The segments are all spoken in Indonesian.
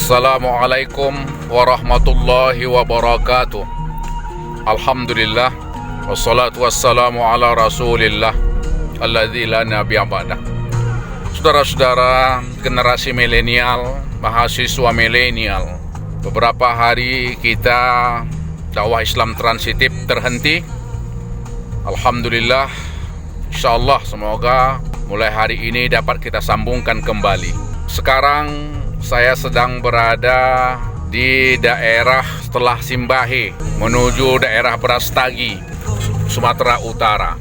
Assalamualaikum warahmatullahi wabarakatuh. Alhamdulillah, wassalatu wassalamu ala rasulillah alladzi la nabiyya ba'dah. Saudara-saudara generasi milenial, mahasiswa milenial, beberapa hari kita dakwah Islam transitif terhenti. Alhamdulillah, insyaallah semoga mulai hari ini dapat kita sambungkan kembali. Sekarang saya sedang berada di daerah setelah Simbahe menuju daerah Brastagi, Sumatera Utara.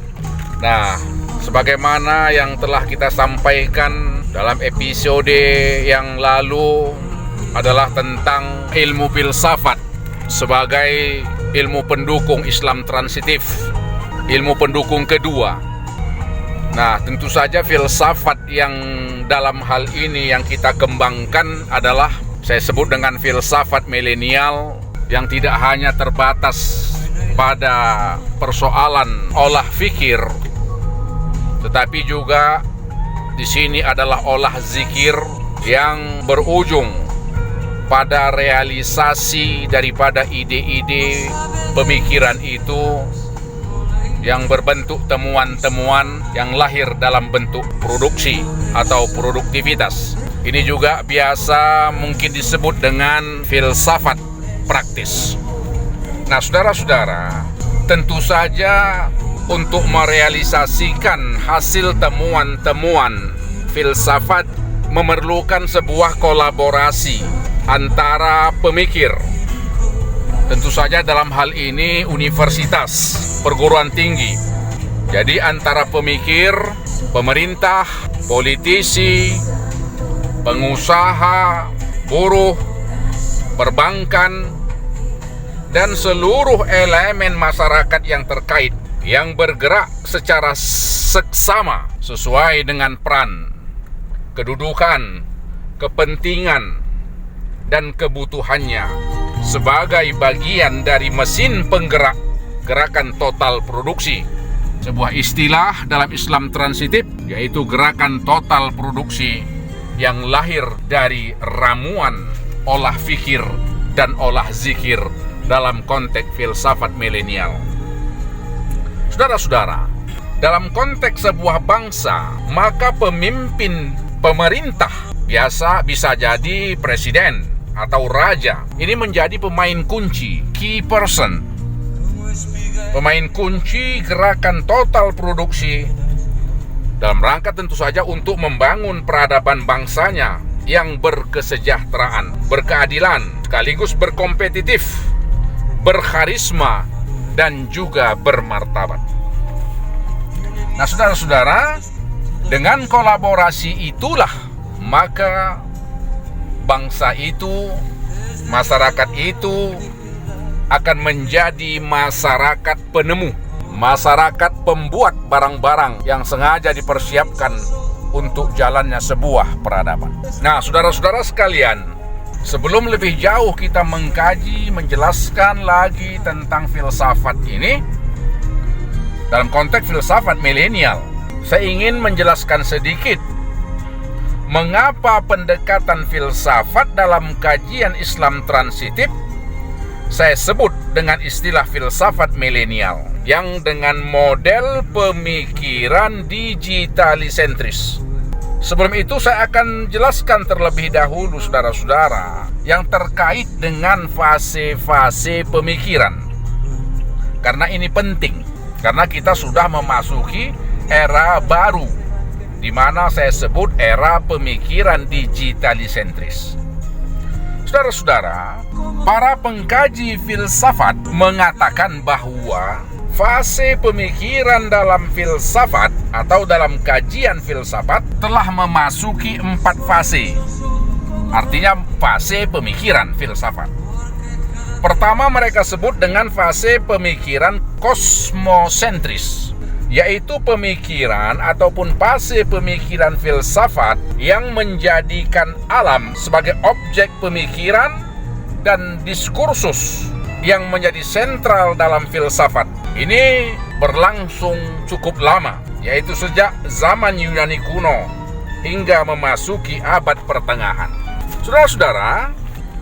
Nah, sebagaimana yang telah kita sampaikan dalam episode yang lalu adalah tentang ilmu filsafat sebagai ilmu pendukung Islam transitif, ilmu pendukung kedua. Nah, tentu saja filsafat yang dalam hal ini yang kita kembangkan adalah saya sebut dengan filsafat milenial yang tidak hanya terbatas pada persoalan olah fikir, tetapi juga di sini adalah olah zikir yang berujung pada realisasi daripada ide-ide pemikiran itu yang berbentuk temuan-temuan yang lahir dalam bentuk produksi atau produktivitas. Ini juga biasa mungkin disebut dengan filsafat praktis. Nah, saudara-saudara, tentu saja untuk merealisasikan hasil temuan-temuan filsafat memerlukan sebuah kolaborasi antara pemikir. Tentu saja dalam hal ini universitas, perguruan tinggi. Jadi antara pemikir, pemerintah, politisi, pengusaha, buruh, perbankan, dan seluruh elemen masyarakat yang terkait yang bergerak secara seksama sesuai dengan peran, kedudukan, kepentingan, dan kebutuhannya sebagai bagian dari mesin penggerak gerakan total produksi. Sebuah istilah dalam Islam transitif yaitu gerakan total produksi yang lahir dari ramuan olah fikir dan olah zikir dalam konteks filsafat milenial. Saudara-saudara, dalam konteks sebuah bangsa, maka pemimpin pemerintah biasa bisa jadi presiden atau raja. Ini menjadi pemain kunci, key person, pemain kunci gerakan total produksi dalam rangka tentu saja untuk membangun peradaban bangsanya yang berkesejahteraan, berkeadilan, sekaligus berkompetitif, berkarisma, dan juga bermartabat. Nah, saudara-saudara, dengan kolaborasi itulah maka bangsa itu, masyarakat itu akan menjadi masyarakat penemu, masyarakat pembuat barang-barang yang sengaja dipersiapkan untuk jalannya sebuah peradaban. Nah, saudara-saudara sekalian, sebelum lebih jauh kita mengkaji, menjelaskan lagi tentang filsafat ini, dalam konteks filsafat milenial, saya ingin menjelaskan sedikit mengapa pendekatan filsafat dalam kajian Islam transitif saya sebut dengan istilah filsafat milenial yang dengan model pemikiran digitalisentris. Sebelum itu saya akan jelaskan terlebih dahulu saudara-saudara yang terkait dengan fase-fase pemikiran. Karena ini penting, karena kita sudah memasuki era baru di mana saya sebut era pemikiran digitalisentris. Saudara-saudara, para pengkaji filsafat mengatakan bahwa fase pemikiran dalam filsafat atau dalam kajian filsafat telah memasuki 4 fase. Artinya fase pemikiran filsafat. Pertama mereka sebut dengan fase pemikiran kosmosentris, yaitu pemikiran ataupun fase pemikiran filsafat yang menjadikan alam sebagai objek pemikiran dan diskursus yang menjadi sentral dalam filsafat. Ini berlangsung cukup lama, yaitu sejak zaman Yunani kuno hingga memasuki abad pertengahan. Saudara-saudara,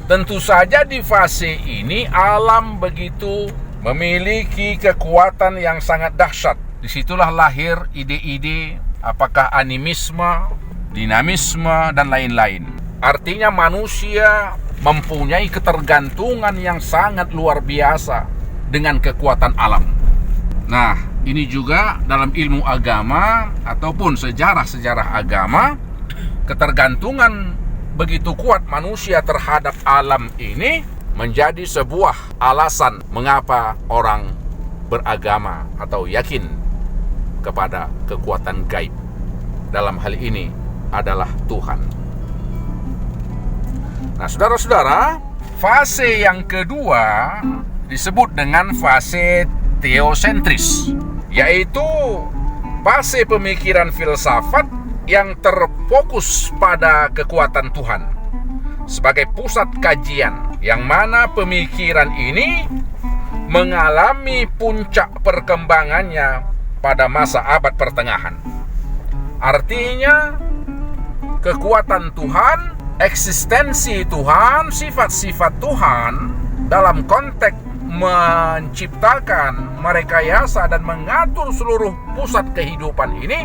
Tentu saja di fase ini alam begitu memiliki kekuatan yang sangat dahsyat. Disitulah lahir ide-ide apakah animisme, dinamisme, dan lain-lain. Artinya manusia mempunyai ketergantungan yang sangat luar biasa dengan kekuatan alam. Nah, ini juga dalam ilmu agama ataupun sejarah-sejarah agama, ketergantungan begitu kuat manusia terhadap alam ini menjadi sebuah alasan mengapa orang beragama atau yakin kepada kekuatan gaib. Dalam hal ini adalah Tuhan. Nah, saudara-saudara, fase yang kedua disebut dengan fase teosentris, yaitu fase pemikiran filsafat yang terfokus pada kekuatan Tuhan sebagai pusat kajian, yang mana pemikiran ini mengalami puncak perkembangannya pada masa abad pertengahan. Artinya kekuatan Tuhan, eksistensi Tuhan, sifat-sifat Tuhan dalam konteks menciptakan, merekayasa, dan mengatur seluruh pusat kehidupan ini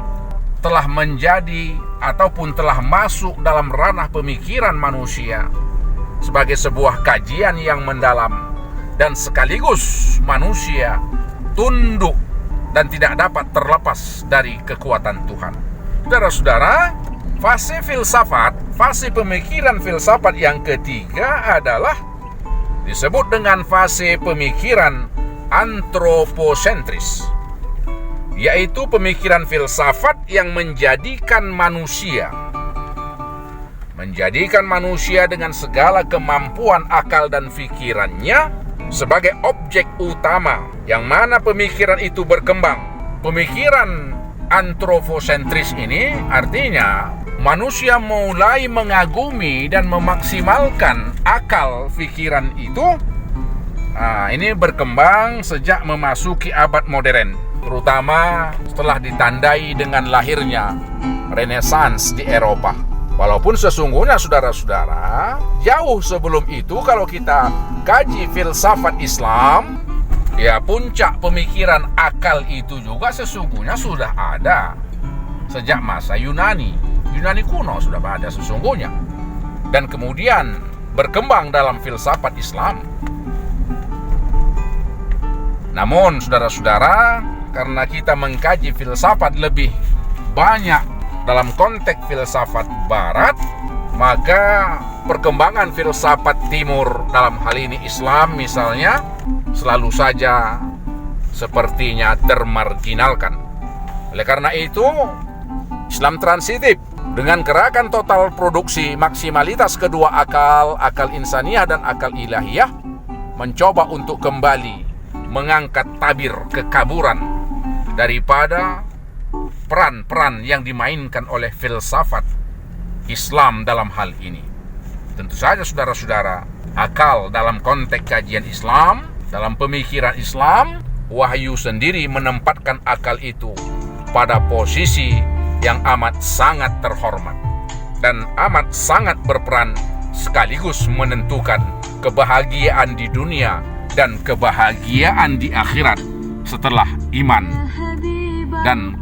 telah menjadi ataupun telah masuk dalam ranah pemikiran manusia sebagai sebuah kajian yang mendalam, dan sekaligus manusia tunduk dan tidak dapat terlepas dari kekuatan Tuhan. Saudara-saudara, fase filsafat, fase pemikiran filsafat yang ketiga adalah disebut dengan fase pemikiran antroposentris, yaitu pemikiran filsafat yang menjadikan manusia dengan segala kemampuan akal dan pikirannya sebagai objek utama, yang mana pemikiran itu berkembang. Pemikiran antroposentris ini artinya manusia mulai mengagumi dan memaksimalkan akal pikiran itu. Ini berkembang sejak memasuki abad modern, terutama setelah ditandai dengan lahirnya Renaissance di Eropa. Walaupun sesungguhnya saudara-saudara, jauh sebelum itu kalau kita kaji filsafat Islam, ya puncak pemikiran akal itu juga sesungguhnya sudah ada sejak masa Yunani kuno sudah ada sesungguhnya, dan kemudian berkembang dalam filsafat Islam. Namun saudara-saudara, karena kita mengkaji filsafat lebih banyak dalam konteks filsafat barat, maka perkembangan filsafat timur, dalam hal ini Islam misalnya, selalu saja sepertinya termarginalkan. Oleh karena itu, Islam transitif dengan gerakan total produksi maksimalitas kedua akal insaniah dan akal ilahiyah, mencoba untuk kembali mengangkat tabir kekaburan daripada peran-peran yang dimainkan oleh filsafat Islam dalam hal ini. Tentu saja saudara-saudara, akal dalam konteks kajian Islam, dalam pemikiran Islam, wahyu sendiri menempatkan akal itu pada posisi yang amat sangat terhormat dan amat sangat berperan, sekaligus menentukan kebahagiaan di dunia dan kebahagiaan di akhirat setelah iman dan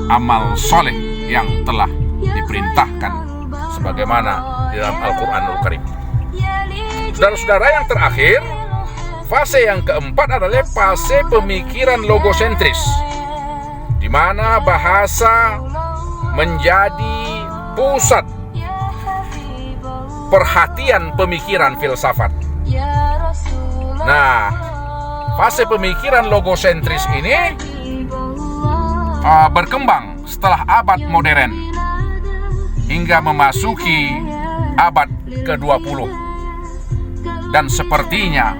amal soleh yang telah diperintahkan sebagaimana di dalam Al-Quranul Karim. Saudara-saudara, yang terakhir, fase yang keempat adalah fase pemikiran logosentris, di mana bahasa menjadi pusat perhatian pemikiran filsafat. Nah, fase pemikiran logosentris ini berkembang setelah abad modern hingga memasuki abad ke-20, dan sepertinya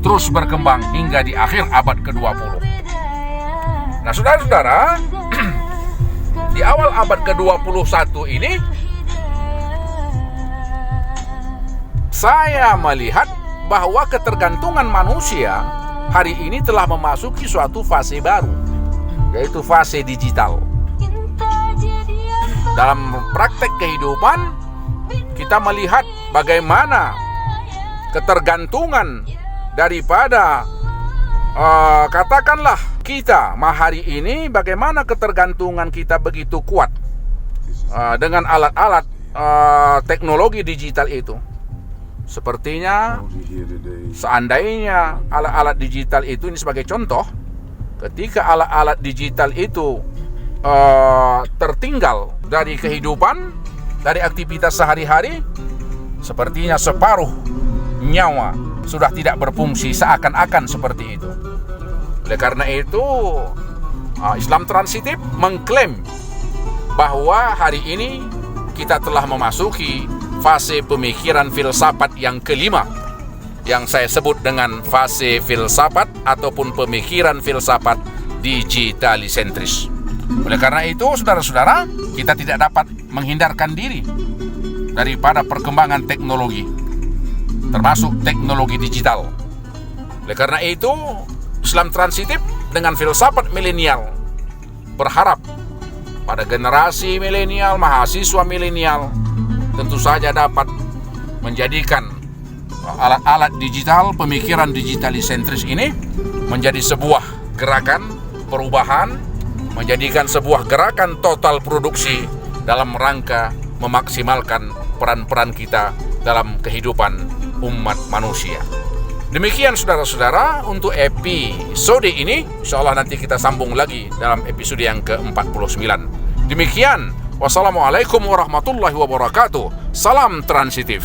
terus berkembang hingga di akhir abad ke-20. Nah, saudara-saudara, di awal abad ke-21 ini saya melihat bahwa ketergantungan manusia hari ini telah memasuki suatu fase baru, yaitu fase digital. Dalam praktek kehidupan, kita melihat bagaimana ketergantungan daripada katakanlah kita hari ini, bagaimana ketergantungan kita begitu kuat dengan alat-alat teknologi digital itu. Sepertinya seandainya alat-alat digital itu, ini sebagai contoh, ketika alat-alat digital itu tertinggal dari kehidupan, dari aktivitas sehari-hari, sepertinya separuh nyawa sudah tidak berfungsi, seakan-akan seperti itu. Oleh karena itu, Islam transitif mengklaim bahwa hari ini kita telah memasuki fase pemikiran filsafat yang kelima, yang saya sebut dengan fase filsafat ataupun pemikiran filsafat digitalisentris. Oleh karena itu, saudara-saudara, kita tidak dapat menghindarkan diri daripada perkembangan teknologi, termasuk teknologi digital. Oleh karena itu, Islam transitif dengan filsafat milenial berharap pada generasi milenial, mahasiswa milenial, tentu saja dapat menjadikan alat-alat digital, pemikiran digitalisentris ini menjadi sebuah gerakan perubahan, menjadikan sebuah gerakan total produksi dalam rangka memaksimalkan peran-peran kita dalam kehidupan umat manusia. Demikian saudara-saudara untuk episode ini. InsyaAllah nanti kita sambung lagi dalam episode yang ke-49. Demikian. Wassalamualaikum warahmatullahi wabarakatuh. Salam transitif.